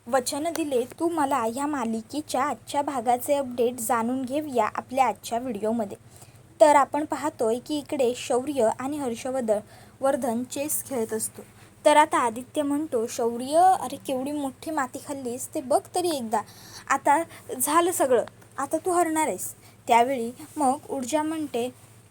वचन दिले तू मला ह्या मालिकेच्या आजच्या भागाचे अपडेट जाणून घेऊया आपल्या आजच्या व्हिडिओमध्ये। तर आपण पाहतोय की इकडे शौर्य आणि हर्षवर्धन चेस खेळत असतो। तर आता आदित्य म्हणतो, शौर्य अरे केवढी मोठी माती खाल्लीस ते बघ तरी एकदा, आता झालं सगळं, आता तू हरणार आहेस। त्यावेळी मग ऊर्जा म्हणते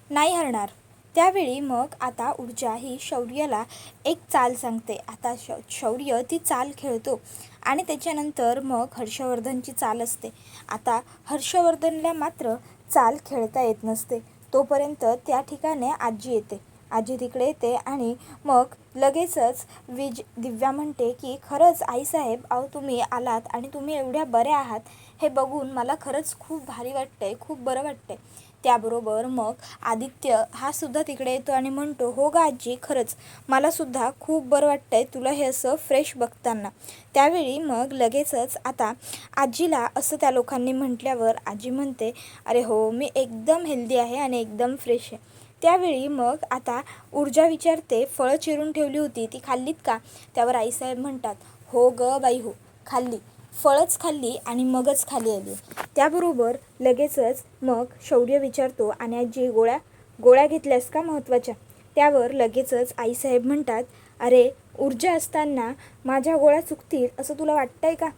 नाही हरणार। त्यावेळी मग आता ऊर्जा ही शौर्याला एक चाल सांगते। आता शौर्य ती चाल खेळतो आणि त्याच्यानंतर मग हर्षवर्धनची चाल असते। आता हर्षवर्धनला मात्र चाल खेळता येत नसते। तोपर्यंत त्या ठिकाणी आजी येते। आजी तिकडे येते आणि मग लगेचच दिव्या म्हणते की खरंच आईसाहेब, अहो तुम्ही आलात आणि तुम्ही एवढ्या बऱ्या आहात हे बघून मला खरंच खूप भारी वाटतंय, खूप बरं वाटतंय। त्याबरोबर मग आदित्य हा सुद्धा तिकडे येतो आणि म्हणतो, हो गा आजी, खरंच मलासुद्धा खूप बरं वाटतंय तुला हे असं फ्रेश बघताना। त्यावेळी मग लगेचच आता आजीला असं त्या लोकांनी म्हटल्यावर आजी म्हणते, अरे हो, मी एकदम हेल्दी आहे आणि एकदम फ्रेश आहे। त्यावेळी मग आता ऊर्जा विचारते, फळं चिरून ठेवली होती ती खाल्लीत का? त्यावर आईसाहेब म्हणतात, हो ग बाई हो, खाल्ली, फळंच खाल्ली आणि मगच खाली आली। त्याबरोबर लगेचच मग शौर्य विचारतो, आणि आजी गोळ्या घेतल्यास का महत्त्वाच्या? त्यावर लगेचच आईसाहेब म्हणतात, अरे ऊर्जा असताना माझ्या गोळ्या चुकतील असं तुला वाटतंय का?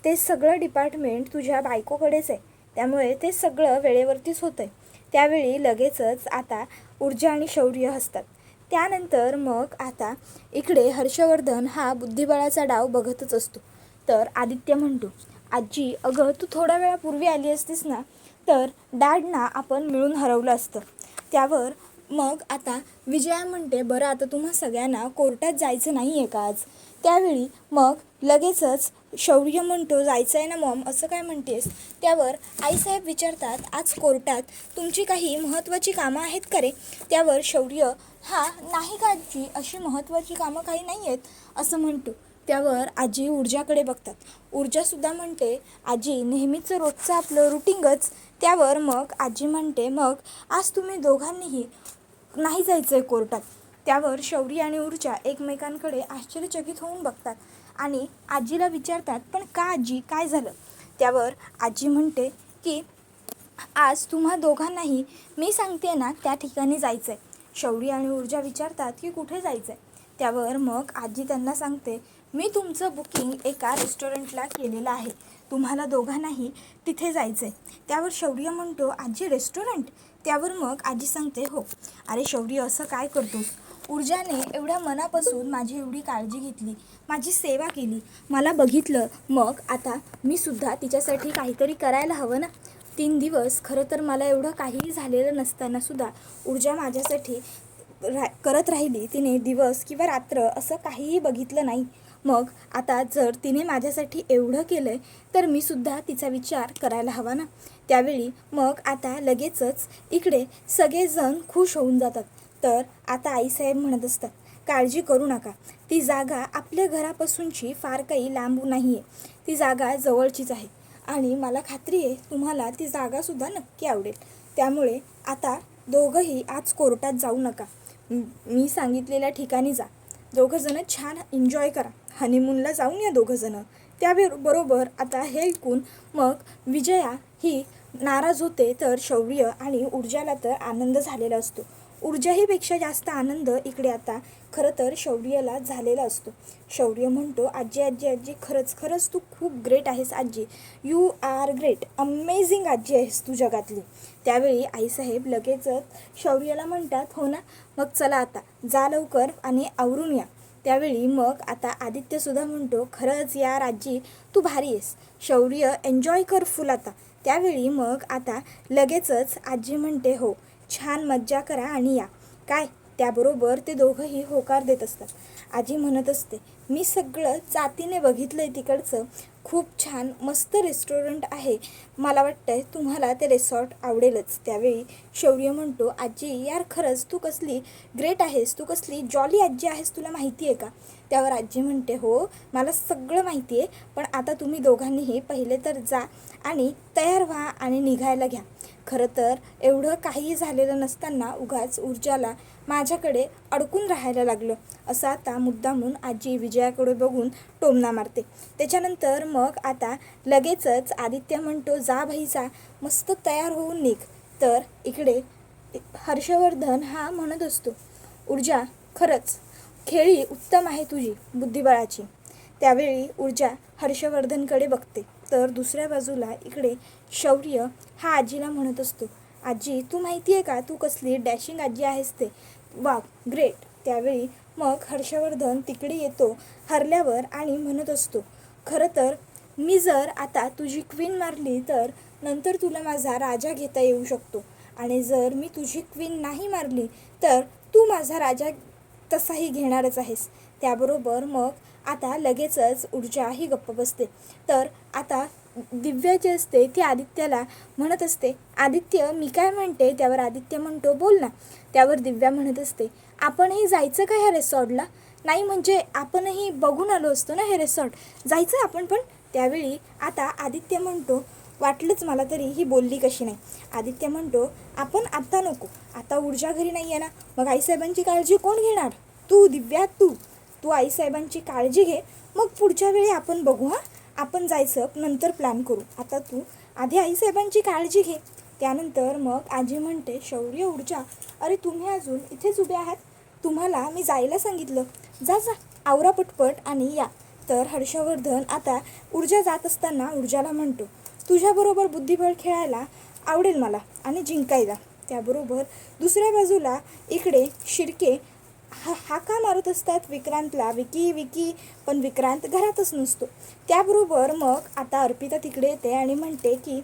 ते सगळं डिपार्टमेंट तुझ्या बायकोकडेच आहे, त्यामुळे ते सगळं वेळेवरतीच होतं आहे। त्यावेळी लगेचच आता ऊर्जा आणि शौर्य हसतात। त्यानंतर मग आता इकडे हर्षवर्धन हा बुद्धिबळाचा डाव बघतच असतो। तर आदित्य म्हणतो, आजी अगं तू थोड्या वेळापूर्वी आली असतीस ना, तर डॅडना आपण मिळून हरवलं असतं। त्यावर मग आता विजया म्हणते, बरं आता तुम्हा सगळ्यांना कोर्टात जायचं नाही आहे का आज? त्यावेळी मग लगेचच शौर्य म्हणतो, जायचं आहे ना मॉम, असं काय म्हणतेस? त्यावर आईसाहेब विचारतात, आज कोर्टात तुमची काही महत्त्वाची कामं आहेत का रे? त्यावर शौर्य, हा नाही का आजी, अशी महत्त्वाची कामं काही नाही आहेत असं म्हणतो। त्यावर आजी ऊर्जाकडे बघतात। ऊर्जासुद्धा म्हणते, आजी नेहमीचं रोजचं आपलं रुटीनच। त्यावर मग आजी म्हणते, मग आज तुम्ही दोघांनीही नाही जायचं आहे कोर्टात? त्यावर शौर्य आणि ऊर्जा एकमेकांकडे आश्चर्यचकित होऊन बघतात आणि आजीला विचारतात, पण का आजी, काय झालं? त्यावर आजी म्हणते की आज तुम्हा दोघांनाही मी सांगते ना त्या ठिकाणी जायचं आहे। शौर्य आणि ऊर्जा विचारतात की कुठे जायचं आहे? त्यावर मग आजी त्यांना सांगते, मी तुमचं बुकिंग एका रेस्टॉरंटला केलेलं आहे, तुम्हाला दोघांनाही तिथे जायचं आहे। त्यावर शौर्य म्हणतो, आजी रेस्टॉरंट? त्यावर मग आजी सांगते, हो। अरे शौर्य, असं काय करतोस? ऊर्जाने एवढ्या मनापासून माझी एवढी काळजी घेतली, माझी सेवा केली, मला बघितलं, मग आता मी सुद्धा तिच्यासाठी काहीतरी करायला हवं ना। 3 दिवस खरं तर मला एवढं काहीही झालेलं नसतानासुद्धा ऊर्जा माझ्यासाठी करत राहिली। तिने दिवस किंवा रात्र असं काहीही बघितलं नाही। मग आता जर तिने माझ्यासाठी एवढं केलं आहे तर मी सुद्धा तिचा विचार करायला हवा ना। त्यावेळी मग आता लगेचच इकडे सगळेजण खुश होऊन जातात। तर आता आईसाहेब म्हणत असतात, काळजी करू नका, ती जागा आपल्या घरापासूनची फार काही लांब नाही आहे, ती जागा जवळचीच आहे आणि मला खात्री आहे तुम्हाला ती जागासुद्धा नक्की आवडेल। त्यामुळे आता दोघंही आज कोर्टात जाऊ नका, मी सांगितलेल्या ठिकाणी जा, दोघंजणं छान एन्जॉय करा, हनीमूनला जाऊन या दोघंजणं। त्याबरोबर आता हे ऐकून मग विजया ही नाराज होते, तर शौर्य आणि ऊर्जाला तर आनंद झालेला असतो। ऊर्जाहीपेक्षा जास्त आनंद इकडे आता खरं तर शौर्याला झालेला असतो। शौर्य म्हणतो, आजी आजी आजी, खरंच तू खूप ग्रेट आहेस आजी, यू आर ग्रेट, अमेझिंग आजी आहेस तू जगातली। त्यावेळी आईसाहेब लगेचच शौर्याला म्हणतात, हो ना, मग चला आता जा लवकर आणि आवरून या। त्यावेळी मग आता आदित्यसुद्धा म्हणतो, खरंच यार आजी, तू भारी आहेस, शौर्य एन्जॉय कर फुल आता। त्यावेळी मग आता लगेचच आजी म्हणते, हो, छान मज्जा करा आणि या काय। त्याबरोबर ते दोघंही होकार देत असतात। आजी म्हणत असते, मी सगळं जातीने बघितलं आहे तिकडचं, खूप छान मस्त रेस्टॉरंट आहे, मला वाटतंय तुम्हाला ते रिसॉर्ट आवडेलच। त्यावेळी शौर्य म्हणतो, आजी यार खरंच तू कसली ग्रेट आहेस, तू कसली जॉली आजी आहेस, तुला माहिती आहे का? त्यावर आजी म्हणते, हो मला सगळं माहिती आहे, पण आता तुम्ही दोघांनीही पहिले तर जा आणि तयार व्हा आणि निघायला घ्या। खरं तर एवढं काही झालेलं नसताना उगाच ऊर्जाला माझ्याकडे अडकून राहायला लागलं, असं आता मुद्दामून आजी विजयाकडे बघून टोमणा मारते. त्याच्यानंतर मग आता लगेचच आदित्य म्हणतो, जा भाई जा, मस्त तयार होऊन निघ. तर इकडे हर्षवर्धन हा म्हणत असतो, ऊर्जा खरंच खेळी उत्तम आहे तुझी बुद्धिबळाची. त्यावेळी ऊर्जा हर्षवर्धनकडे बघते. तर दुसऱ्या बाजूला इकडे शौर्य हा आजीला म्हणत असतो, आजी तू माहिती आहे का, तू कसली डॅशिंग आजी आहेस ते, वा ग्रेट. त्यावेळी मग हर्षवर्धन तिकडे येतो हरल्यावर आणि म्हणत असतो, खरं तर मी जर आता तुझी क्वीन मारली तर नंतर तुला माझा राजा घेता येऊ शकतो, आणि जर मी तुझी क्वीन नाही मारली तर तू माझा राजा तसाही घेणारच आहेस. त्याबरोबर मग आता लगेचच ऊर्जा ही गप्प बसते. तर आता दिव्या जी असते ती आदित्याला म्हणत असते, आदित्य मी काय म्हणते. त्यावर आदित्य म्हणतो, बोल ना. त्यावर दिव्या म्हणत असते, आपणही जायचं का ह्या रिसॉर्टला. नाही म्हणजे आपणही बघून आलो असतो ना हे रिसॉर्ट, जायचं आपण पण. त्यावेळी आता आदित्य म्हणतो, वाटलंच मला तरी ही बोलली कशी नाही. आदित्य म्हणतो, आपण आत्ता नको, आता ऊर्जा घरी नाही आहे ना, मग आईसाहेबांची काळजी कोण घेणार. तू दिव्या, तू आईसाहेबांची काळजी घे, मग पुढच्या वेळी आपण बघू. हां, आपण जायचं नंतर प्लॅन करू, आता तू आधी आईसाहेबांची काळजी घे. त्यानंतर मग आजी म्हणते, शौर्य ऊर्जा, अरे तुम्ही अजून इथेच उभे आहात, तुम्हाला मी जायला सांगितलं, जा जा आवरा पटपट आणि या. तर हर्षवर्धन आता ऊर्जा जात असताना ऊर्जाला म्हणतो, तुझ्याबरोबर बुद्धिबळ खेळायला आवडेल मला आणि जिंकायला. त्याबरोबर दुसऱ्या बाजूला इकडे शिर्के हाका मारत असतात विक्रांतला, विकी विकी, पण विक्रांत घरातच नसतो. त्याबरोबर मग आता अर्पिता तिकडे येते आणि म्हणते की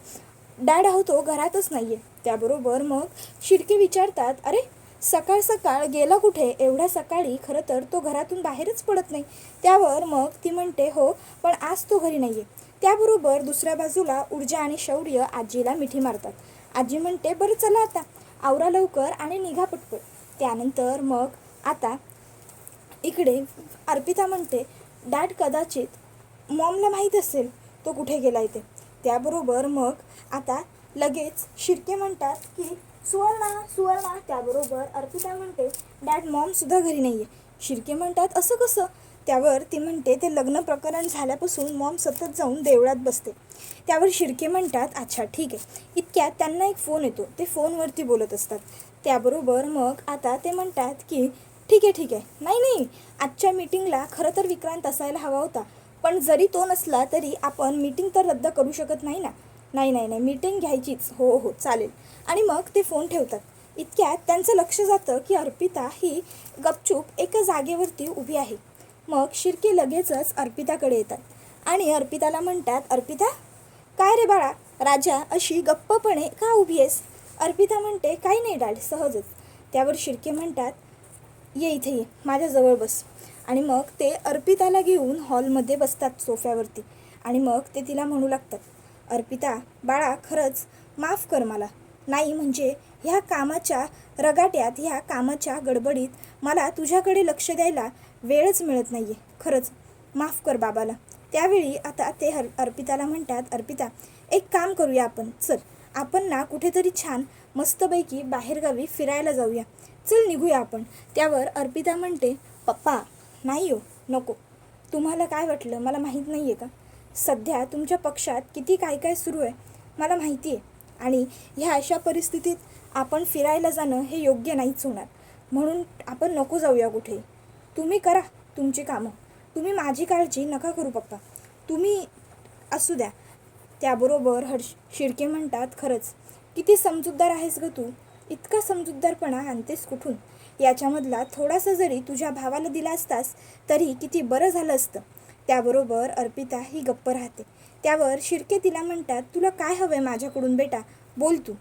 डॅड आहो तो घरातच नाही आहे. त्याबरोबर मग शिर्के विचारतात, अरे सकाळ सकाळ गेला कुठे, एवढ्या सकाळी. खरं तर तो घरातून बाहेरच पडत नाही. त्यावर मग ती म्हणते, हो पण आज तो घरी नाही आहे. त्याबरोबर दुसऱ्या बाजूला ऊर्जा आणि शौर्य आजीला मिठी मारतात. आजी म्हणते, बरं चला आता आवरा लवकर आणि निघा पटपट. त्यानंतर मग आता इकडे अर्पिता म्हणते, डॅड कदाचित मॉमला माहीत असेल तो कुठे गेला आहे ते. त्याबरोबर मग आता लगेच शिर्के म्हणतात की सुवर्णा. त्याबरोबर अर्पिता म्हणते, डॅड मॉमसुद्धा घरी नाही आहे. शिर्के म्हणतात, असं कसं. त्यावर ती म्हणते, ते लग्न प्रकरण झाल्यापासून मॉम सतत जाऊन देवळात बसते. त्यावर शिर्के म्हणतात, अच्छा ठीक आहे. इतक्यात त्यांना एक फोन येतो, ते फोनवरती बोलत असतात. त्याबरोबर मग आता ते म्हणतात की ठीक आहे, नाही आजच्या मीटिंगला खरं तर विक्रांत असायला हवा होता, पण जरी तो नसला तरी आपण मीटिंग तर रद्द करू शकत नाही ना. नाही मीटिंग घ्यायचीच, हो चालेल. आणि मग ते फोन ठेवतात. इतक्यात त्यांचं लक्ष जातं की अर्पिता ही गपचूप एका जागेवरती उभी आहे. मग शिर्के लगेचच अर्पिताकडे येतात आणि अर्पिताला म्हणतात, अर्पिता काय रे बाळा, राजा अशी गप्पपणे का उभी आहेस. अर्पिता म्हणते, काही नाही डॅड, सहजच. त्यावर शिर्के म्हणतात, ये इथे ये, माझ्याजवळ बस. आणि मग ते अर्पिताला घेऊन हॉलमध्ये बसतात सोफ्यावरती. आणि मग ते तिला म्हणू लागतात, अर्पिता बाळा खरंच माफ कर मला. नाही म्हणजे ह्या कामाच्या रगाट्यात, ह्या कामाच्या गडबडीत मला तुझ्याकडे लक्ष द्यायला वेळच मिळत नाही आहे, खरंच माफ कर बाबाला. त्यावेळी आता ते अर्पिताला म्हणतात, अर्पिता एक काम करूया आपण, चल आपण ना कुठेतरी छान मस्तपैकी बाहेरगावी फिरायला जाऊया, चल निघूया आपण. त्यावर अर्पिता म्हणते, पप्पा नाही हो, नको. तुम्हाला काय वाटलं, मला माहीत नाही आहे का, सध्या तुमच्या पक्षात किती काय सुरू आहे मला माहिती आहे, आणि ह्या अशा परिस्थितीत आपण फिरायला जाणं हे योग्य नाहीच होणार, म्हणून आपण नको जाऊया कुठेही. तुम्ही करा तुमची कामं, तुम्ही माझी काळजी नका करू पप्पा, तुम्ही असू द्या. त्याबरोबर शिर्के म्हणतात, खरंच किती समजूतदार आहेस गं तू, इतका समजूतदारपणा आणतेस कुठून. याच्यामधला थोडासा जरी तुझ्या भावाला दिला असतास तरी किती बरं झालं असतं. त्याबरोबर अर्पिता ही गप्प राहते. त्यावर शिर्के तिला म्हणतात, तुला काय हवं आहे माझ्याकडून बेटा, बोल तू.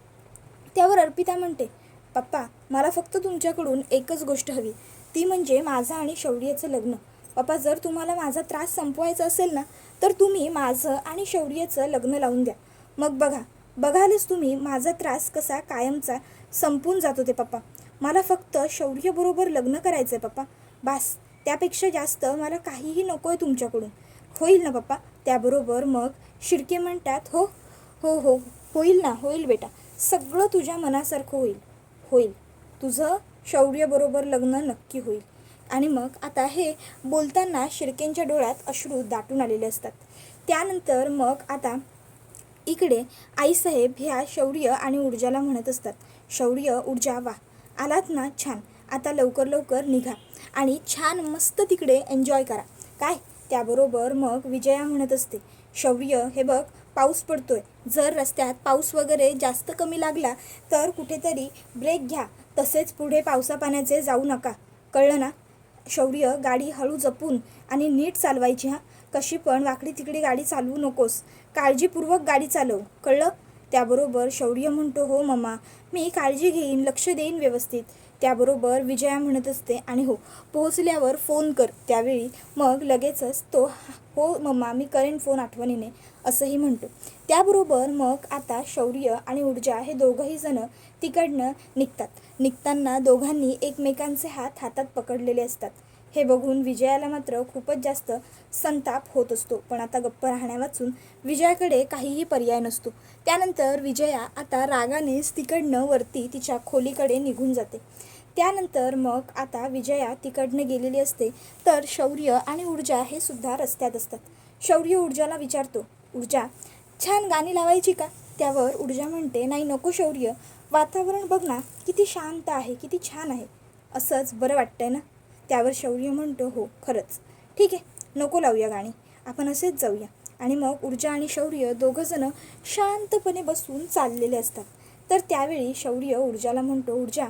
त्यावर अर्पिता म्हणते, पप्पा मला फक्त तुमच्याकडून एकच गोष्ट हवी, ती म्हणजे माझं आणि शौर्याचं लग्न. पप्पा जर तुम्हाला माझा त्रास संपवायचा असेल ना, तर तुम्ही माझं आणि शौर्याचं लग्न लावून द्या. मग बघालच तुम्ही माझा त्रास कसा कायमचा संपून जातो ते. पप्पा मला फक्त शौर्यबरोबर लग्न करायचं आहे पप्पा, बास, त्यापेक्षा जास्त मला काहीही नको आहे तुमच्याकडून. होईल ना पप्पा. त्याबरोबर मग शिर्के म्हणतात, हो हो हो होईल ना, होईल बेटा, सगळं तुझ्या मनासारखं होईल. तुझं शौर्यबरोबर लग्न नक्की होईल. आणि मग आता हे बोलताना शिर्केंच्या डोळ्यात अश्रू दाटून आलेले असतात. त्यानंतर मग आता इकडे आईसाहेब ह्या शौर्य आणि ऊर्जाला म्हणत असतात, शौर्य, ऊर्जा, वा आलात ना, छान. आता लवकर लवकर निघा आणि छान मस्त तिकडे एन्जॉय करा. काय? त्याबरोबर मग विजया म्हणत असते, शौर्य, हे बघ, पाऊस पडतोय. जर रस्त्यात पाऊस वगैरे जास्त कमी लागला तर कुठेतरी ब्रेक घ्या. तसेच पुढे पावसापाण्याचे जाऊ नका, कळलं ना? शौर्य, गाडी हळू जपून आणि नीट चालवायची हां. कशी पण वाकडी तिकडी गाडी चालवू नकोस. काळजीपूर्वक गाडी चालव, कळलं? त्याबरोबर शौर्य म्हणतो, हो मम्मा, मी काळजी घेईन, लक्ष देईन व्यवस्थित. त्याबरोबर विजया म्हणत असते, आणि हो, पोहोचल्यावर फोन कर. त्यावेळी मग लगेचच तो, हो मम्मा, मी करेन फोन आठवणीने, असंही म्हणतो. त्याबरोबर मग आता शौर्य आणि ऊर्जा हे दोघंही जण तिकडनं निघतात. निघताना दोघांनी एकमेकांचे हात हातात पकडलेले असतात. हे बघून विजयाला मात्र खूपच जास्त संताप होत असतो. पण आता गप्प राहण्यावाचून विजयाकडे काहीही पर्याय नसतो. त्यानंतर विजया आता रागानेच तिकडनं वरती तिच्या खोलीकडे निघून जाते. त्यानंतर मग आता विजया तिकडनं गेलेली असते तर शौर्य आणि ऊर्जा हे सुद्धा रस्त्यात असतात. शौर्य ऊर्जाला विचारतो, ऊर्जा, छान गाणी लावायची का? त्यावर ऊर्जा म्हणते, नाही नको शौर्य, वातावरण बघ ना, किती शांत आहे, किती छान आहे, असंच बरं वाटतंय ना? त्यावर शौर्य म्हणतो, हो खरंच, ठीक आहे, नको लावूया गाणी, आपण असेच जाऊया. आणि मग ऊर्जा आणि शौर्य दोघंजणं शांतपणे बसून चाललेले असतात. तर त्यावेळी शौर्य ऊर्जाला म्हणतो, ऊर्जा,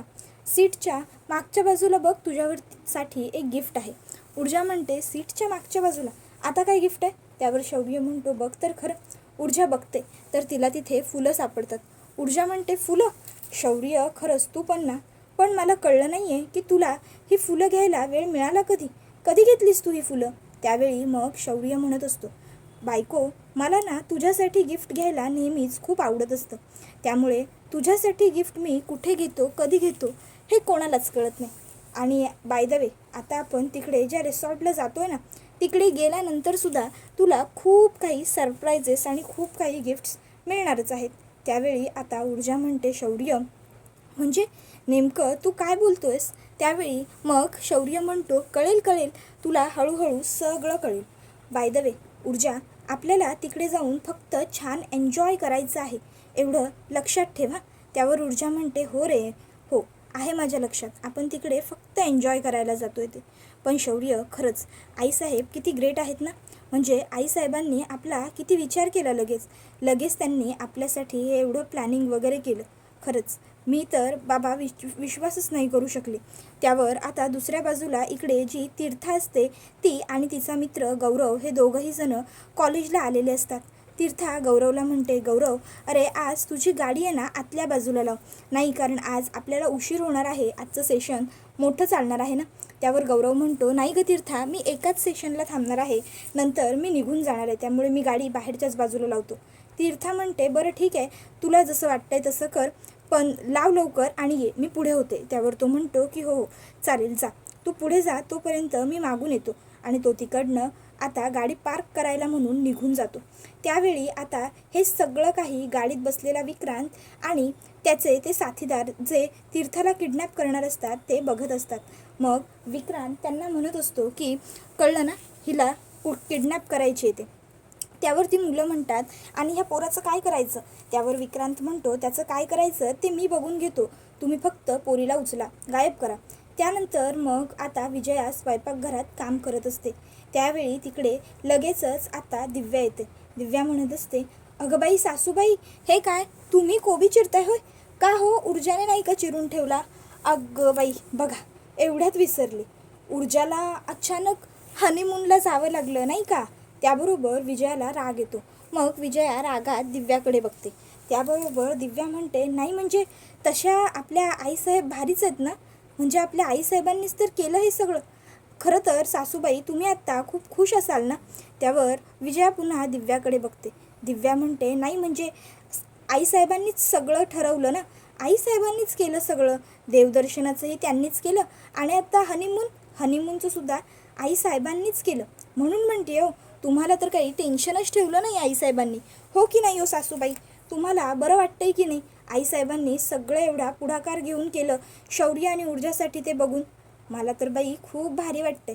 सीटच्या मागच्या बाजूला बघ, तुझ्यासाठी एक गिफ्ट आहे. ऊर्जा म्हणते, सीटच्या मागच्या बाजूला आता काय गिफ्ट आहे? त्यावर शौर्य म्हणतो, बघ तर खरं. ऊर्जा बघते तर तिला तिथे फुलं सापडतात. ऊर्जा म्हणते, फुलं? शौर्य, खरंच तू पण ना? पण मला कळलं नाही आहे की तुला ही फुलं घ्यायला वेळ मिळाला कधी? कधी घेतलीस तू ही फुलं? त्यावेळी मग शौर्य म्हणत असतो, बायको, मला ना तुझ्यासाठी गिफ्ट घ्यायला नेहमीच खूप आवडत असतं. त्यामुळे तुझ्यासाठी गिफ्ट मी कुठे घेतो, कधी घेतो, हे कोणालाच कळत नाही. आणि बाय द वे, आता आपण तिकडे ज्या रिसॉर्टला जातो आहे ना, तिकडे गेल्यानंतरसुद्धा तुला खूप काही सरप्राईजेस आणि खूप काही गिफ्ट्स मिळणारच आहेत. त्यावेळी आता ऊर्जा म्हणते, शौर्य, म्हणजे नेमकं तू काय बोलतोयस? त्यावेळी मग शौर्य म्हणतो, कळेल कळेल, तुला हळूहळू सगळं कळेल. बाय द वे ऊर्जा, आपल्याला तिकडे जाऊन फक्त छान एन्जॉय करायचं आहे, एवढं लक्षात ठेवा. त्यावर ऊर्जा म्हणते, हो रे, हो आहे माझ्या लक्षात, आपण तिकडे फक्त एन्जॉय करायला जातो आहे ते. पण शौर्य, खरंच आईसाहेब किती ग्रेट आहेत ना. म्हणजे आईसाहेबांनी आपला किती विचार केला, लगेच त्यांनी आपल्यासाठी हे एवढं प्लॅनिंग वगैरे केलं. खरंच मी तर बाबा विश्वासच नाही करू शकले. त्यावर आता दुसऱ्या बाजूला इकडे जी तीर्था असते ती आणि तिचा मित्र गौरव हे दोघंही जण कॉलेजला आलेले असतात. तीर्था गौरवला म्हणते, गौरव, अरे आज तुझी गाडी आहे ना आतल्या बाजूला लाव. नाही, कारण आज आपल्याला उशीर होणार आहे, आजचं सेशन मोठं चालणार आहे ना. त्यावर गौरव म्हणतो, नाही ग तीर्था, मी एकाच सेशनला थांबणार आहे, नंतर मी निघून जाणार आहे, त्यामुळे मी गाडी बाहेरच्याच बाजूला लावतो. तीर्था म्हणते, बरं ठीक आहे, तुला जसं वाटतंय तसं कर, पण लाव लवकर आणि ये, मी पुढे होते. त्यावर तो म्हणतो की हो चालेल, जा तू पुढे जा, तोपर्यंत मी मागून येतो. आणि तो तिकडनं आता गाडी पार्क करायला म्हणून निघून जातो. त्यावेळी आता हे सगळं काही गाडीत बसलेला विक्रांत आणि त्याचे ते साथीदार जे तीर्थाला किडनॅप करणार असतात ते बघत असतात. मग विक्रांत त्यांना म्हणत असतो की कळलं ना, हिला किडनॅप करायचे ते. त्यावर ती मुलं म्हणतात, आणि ह्या पोराचं काय करायचं? त्यावर विक्रांत म्हणतो, त्याचं काय करायचं ते मी बघून घेतो, तुम्ही फक्त पोरीला उचला, गायब करा. त्यानंतर मग आता विजया स्वयंपाकघरात काम करत असते. त्यावेळी तिकडे लगेचच आता दिव्या येते. दिव्या म्हणत असते, अगं बाई सासूबाई, हे काय, तुम्ही कोबी चिरताय होय? का हो, ऊर्जाने नाही का चिरून ठेवला? अगं बाई बघा, एवढ्यात विसरले, ऊर्जाला अचानक हनीमूनला जावं लागलं नाही का? त्याबरोबर विजयाला राग येतो. मग विजया रागात दिव्याकडे बघते. त्याबरोबर दिव्या म्हणते, नाही म्हणजे तशा आपल्या आईसाहेब भारीच आहेत ना, म्हणजे आपल्या आईसाहेबांनीच तर केलं हे सगळं. खरं तर सासूबाई, तुम्ही आत्ता खूप खुश असाल ना. त्यावर विजया पुन्हा दिव्याकडे बघते. दिव्या म्हणते, नाही म्हणजे आईसाहेबांनीच सगळं ठरवलं ना, आईसाहेबांनीच केलं सगळं, देवदर्शनाचंही त्यांनीच केलं आणि आत्ता हनीमूनचं सुद्धा आईसाहेबांनीच केलं. म्हणून म्हणते हो, तुम्हाला तर काही टेन्शनच ठेवलं नाही आईसाहेबांनी, हो की नाही हो सासूबाई? तुम्हाला बरं वाटतंय की नाही? आईसाहेबांनी सगळं एवढा पुढाकार घेऊन केलं शौर्य आणि ऊर्जासाठी ते बघून मला तर बाई खूप भारी वाटते.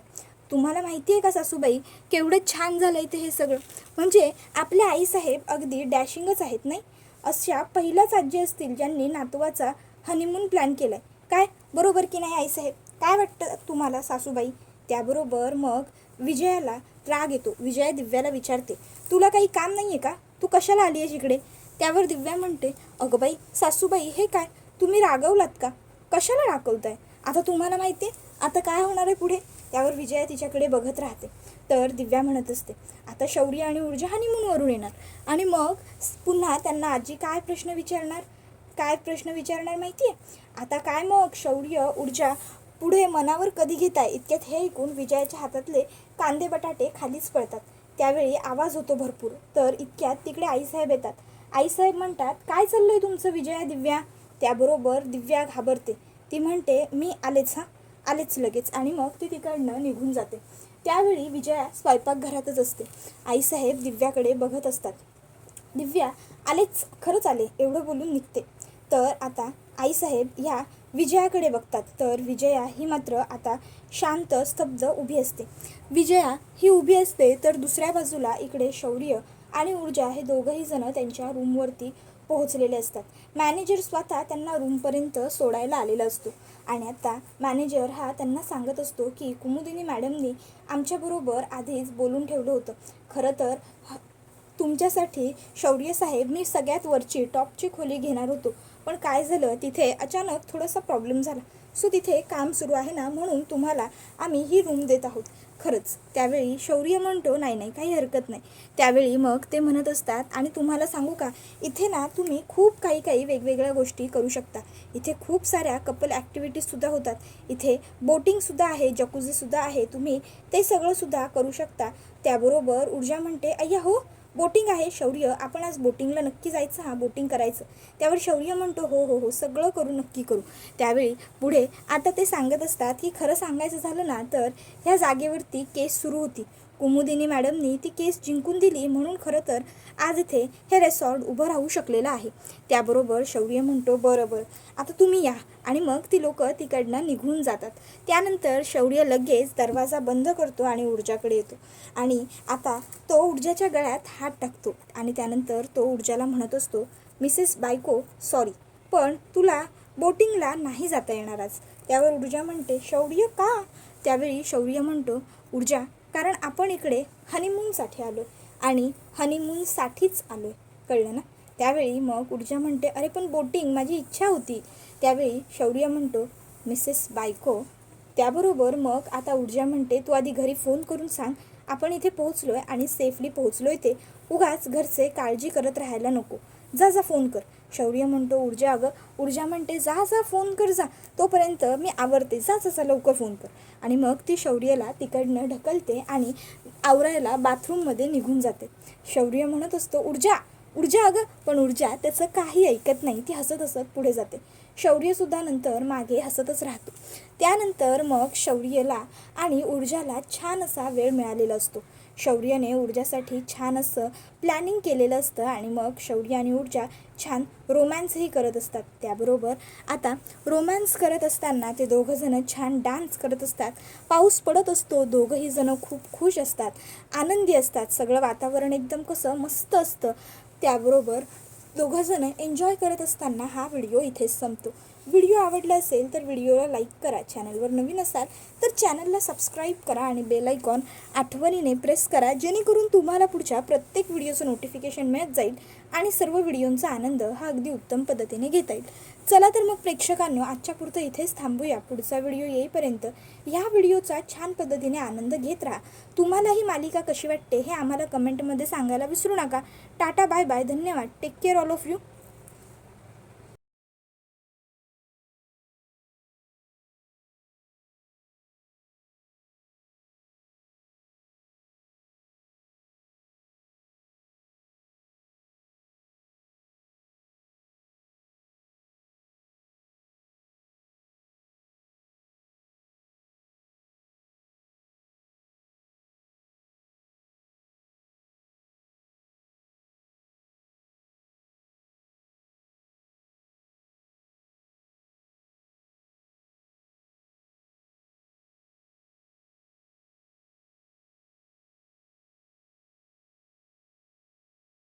तुम्हाला माहिती आहे का सासूबाई, केवढं छान झालं इथे हे सगळं. म्हणजे आपले आईसाहेब अगदी डॅशिंगच आहेत नाही. अशा पहिल्याच आजी असतील ज्यांनी नातवाचा हनीमून प्लॅन केला आहे. काय बरोबर की नाही आईसाहेब? काय वाटतं तुम्हाला सासूबाई? त्याबरोबर मग विजयाला राग येतो. विजया दिव्याला विचारते, तुला काही काम नाही आहे का? तू कशाला आली आहेस इकडे? त्यावर दिव्या म्हणते, अगं बाई सासूबाई, हे काय तुम्ही रागवलात का? कशाला रागवताय? आता तुम्हाला माहिती आहे आता काय होणार आहे पुढे? त्यावर विजया तिच्याकडे बघत राहते. तर दिव्या म्हणत असते, आता शौर्य आणि ऊर्जा हनीमूनवरून येणार आणि मग पुन्हा त्यांना आजी काय प्रश्न विचारणार माहिती आहे? आता काय मग शौर्य ऊर्जा पुढे मनावर कधी घेताय? इतक्यात हे ऐकून विजयाच्या हातातले कांदे बटाटे खालीच पडतात. त्यावेळी आवाज होतो भरपूर. तर इतक्यात तिकडे आईसाहेब येतात. आईसाहेब म्हणतात, काय चाललंय तुमचं विजया? दिव्या. त्याबरोबर दिव्या घाबरते. ती म्हणते, मी आलेच लगेच. आणि मग ती तिकडनं निघून जाते. त्यावेळी विजया स्वयंपाकघरातच असते. आईसाहेब दिव्याकडे बघत असतात. दिव्या आलेच, खरंच आले एवढं बोलून निघते. तर आता आईसाहेब ह्या विजयाकडे बघतात. तर विजया ही मात्र आता शांत स्तब्ध उभी असते. विजया ही उभी असते. तर दुसऱ्या बाजूला इकडे शौर्य आणि ऊर्जा हे दोघंही जण त्यांच्या रूमवरती पोहोचलेले असतात. मॅनेजर स्वतः त्यांना रूमपर्यंत सोडायला आलेला असतो. आणि आता मॅनेजर हा त्यांना सांगत असतो की कुमुदिनी मॅडमनी आमच्याबरोबर आधीच बोलून ठेवलं होतं. खरं तर तुमच्यासाठी शौर्यसाहेब मी सगळ्यात वरची टॉपची खोली घेणार होतो, पण काय झालं तिथे अचानक थोडासा प्रॉब्लेम झाला. सो तिथे काम सुरू आहे ना, म्हणून तुम्हाला आम्ही ही रूम देत आहोत. खरंच. त्यावेळी शौर्य म्हणतो, नाही काही हरकत नाही. त्यावेळी मग ते म्हणत असतात, आणि तुम्हाला सांगू का, इथे ना तुम्ही खूप काही वेगवेगळ्या गोष्टी करू शकता. इथे खूप साऱ्या कपल ॲक्टिव्हिटीजसुद्धा होतात. इथे बोटिंगसुद्धा आहे, जकुझीसुद्धा आहे, तुम्ही ते सगळंसुद्धा करू शकता. त्याबरोबर ऊर्जा म्हणते, अय्या हो बोटिंग आहे शौर्य, आपण आज बोटिंगला नक्की जायचं, हां बोटिंग करायचं. त्यावर शौर्य म्हणतो, हो सगळं करू, नक्की करू. त्यावेळी पुढे आता ते सांगत असतात की खरं सांगायचं झालं ना तर ह्या जागेवरती केस सुरू होती. कुमुदिनी मॅडमनी ती केस जिंकून दिली, म्हणून खरं तर आज इथे हे रिसॉर्ट उभं राहू शकलेलं आहे. त्याबरोबर शौर्य म्हणतो, बरं आता तुम्ही या. आणि मग ती लोक तिकडनं निघून जातात. त्यानंतर शौर्य लगेच दरवाजा बंद करतो आणि ऊर्जाकडे येतो. आणि आता तो ऊर्जाच्या गळ्यात हात टाकतो. आणि त्यानंतर तो ऊर्जाला म्हणत असतो, मिसेस बायको सॉरी, पण तुला बोटिंगला नाही जाता येणार आज. त्यावर ऊर्जा म्हणते, शौर्य का? त्यावेळी शौर्य म्हणतो, ऊर्जा कारण आपण इकडे हनीमूनसाठी आलो आणि हनीमूनसाठीच आलो आहे, कळलं ना? त्यावेळी मग ऊर्जा म्हणते, अरे पण बोटिंग माझी इच्छा होती. त्यावेळी शौर्य म्हणतो, मिसेस बायको. त्याबरोबर मग आता ऊर्जा म्हणते, तू आधी घरी फोन करून सांग आपण इथे पोहोचलो आहे आणि सेफली पोहोचलो आहे. ते उगाच घरचे काळजी करत राहायला नको. जा फोन कर. शौर्य म्हणतो, ऊर्जा म्हणते, जा फोन कर जा, तोपर्यंत मी आवरते, जा लवकर फोन कर. आणि मग ती शौर्यला तिकडनं ढकलते आणि आवरायला बाथरूममध्ये निघून जाते. शौर्य म्हणत असतो, ऊर्जा पण ऊर्जा त्याचं काही ऐकत नाही. ती हसत पुढे जाते. शौर्यसुद्धा नंतर मागे हसतच राहतो. त्यानंतर मग शौर्यला आणि ऊर्जाला छान असा वेळ मिळालेला असतो. शौर्यने ऊर्जासाठी छान असं प्लॅनिंग केलेलं असतं आणि मग शौर्य आणि ऊर्जा छान रोमॅन्सही करत असतात. त्याबरोबर आता रोमॅन्स करत असताना ते दोघंजणं छान डान्स करत असतात. पाऊस पडत असतो. दोघंही जणं खूप खुश असतात, आनंदी असतात. सगळं वातावरण एकदम कसं मस्त असतं. त्याबरोबर दोघंजणं एन्जॉय करत असताना हा व्हिडिओ इथेच संपतो. व्हिडिओ आवडला असेल तर व्हिडिओला लाईक करा. चॅनलवर नवीन असाल तर चॅनलला सबस्क्राईब करा आणि बेल आयकॉन आठवणीने प्रेस करा, जेणेकरून तुम्हाला पुढच्या प्रत्येक व्हिडिओचं नोटिफिकेशन मिळत जाईल आणि सर्व व्हिडिओंचा आनंद हा अगदी उत्तम पद्धतीने घेता येईल. चला तर मग प्रेक्षकांनो, आजच्या पुरतं इथेच थांबूया. पुढचा व्हिडिओ येईपर्यंत ह्या व्हिडिओचा छान पद्धतीने आनंद घेत राहा. तुम्हाला ही मालिका कशी वाटते हे आम्हाला कमेंटमध्ये सांगायला विसरू नका. टाटा बाय बाय, धन्यवाद, take care all of you.